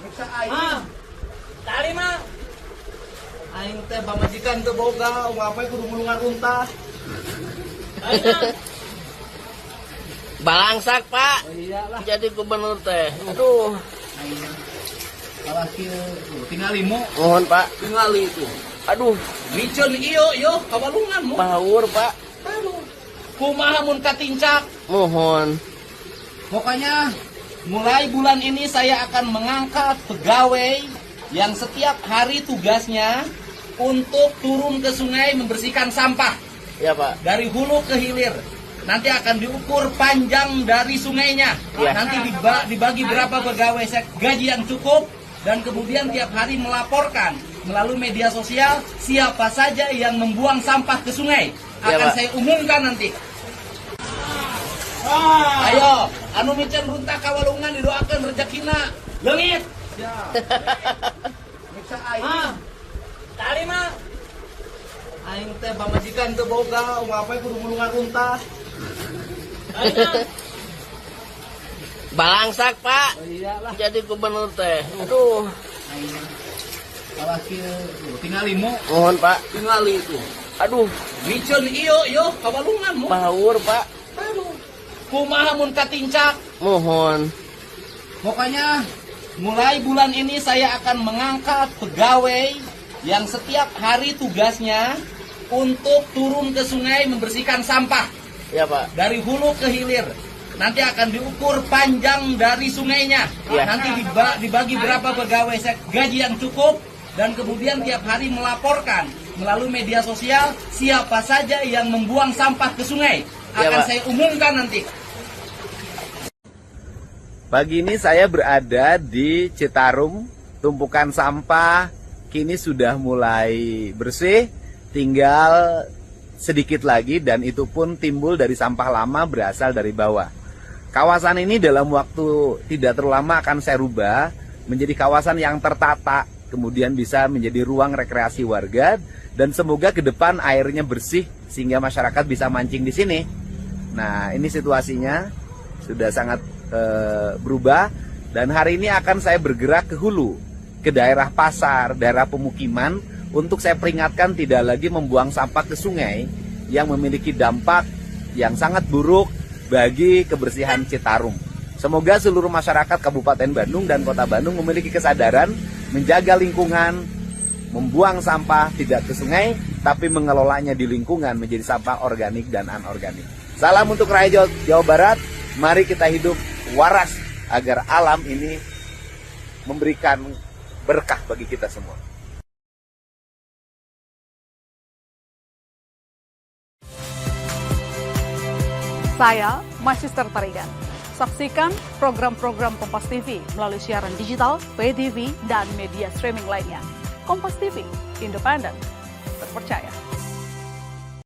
Bisa aing. Tali mah. Aing teh pamajikan teu boga, ngapain kudu mulungan unta. Balangsak, Pak. Oh iyalah. Jadi gubernur teh. Aduh. Aing salah kieu tinggal limo. Mohon, Pak. Tingali itu. Aduh, Miceun ieu kawalungan mu. bawur, Pak. Aduh. Kumaha mun katincak. Mohon. Pokoknya mulai bulan ini saya akan mengangkat pegawai yang setiap hari tugasnya untuk turun ke sungai membersihkan sampah Ya, Pak. dari hulu ke hilir. Nanti akan diukur panjang dari sungainya. Ya. Nanti dibagi berapa pegawai gaji yang cukup dan kemudian tiap hari melaporkan melalui media sosial siapa saja yang membuang sampah ke sungai. Ya, Akan Pak. saya umumkan nanti. Ayo, anu micen runtak kawalungan didoakan rezekina leungit. Ya. Miksa aing. Tali mah. Aing teh pamajikan teu boga, ngapain kudu mulungan unta. Balangsak, Pak. Oh iyalah. Jadi gubernur teh. Aduh. Aing salah kieu tinggal limo. Mohon, Pak. Tingali itu. Aduh, Miceun ieu kawalungan mu. bawur, Pak. Aduh. Kumaha mun katincak. Mohon. Pokoknya mulai bulan ini saya akan mengangkat pegawai yang setiap hari tugasnya untuk turun ke sungai membersihkan sampah Ya, Pak. dari hulu ke hilir. Nanti akan diukur panjang dari sungainya. Ya. Nanti dibagi berapa pegawai gaji yang cukup dan kemudian tiap hari melaporkan melalui media sosial siapa saja yang membuang sampah ke sungai. Ya, Akan Pak. saya umumkan nanti. Pagi ini saya berada di Citarum, tumpukan sampah kini sudah mulai bersih, tinggal sedikit lagi dan itu pun timbul dari sampah lama berasal dari bawah. Kawasan ini dalam waktu tidak terlalu lama akan saya rubah menjadi kawasan yang tertata, kemudian bisa menjadi ruang rekreasi warga dan semoga ke depan airnya bersih sehingga masyarakat bisa mancing di sini. Nah, ini situasinya sudah sangat berubah dan hari ini akan saya bergerak ke hulu, ke daerah pasar, daerah pemukiman untuk saya peringatkan tidak lagi membuang sampah ke sungai yang memiliki dampak yang sangat buruk bagi kebersihan Citarum. Semoga seluruh masyarakat Kabupaten Bandung dan Kota Bandung memiliki kesadaran menjaga lingkungan, membuang sampah tidak ke sungai tapi mengelolanya di lingkungan menjadi sampah organik dan anorganik. Salam untuk rakyat Jawa Barat, mari kita hidup waras agar alam ini memberikan berkah bagi kita semua. Saya Magister Tarigan. Saksikan program-program Kompas TV melalui siaran digital, pay TV, dan media streaming lainnya. Kompas TV, independen, terpercaya.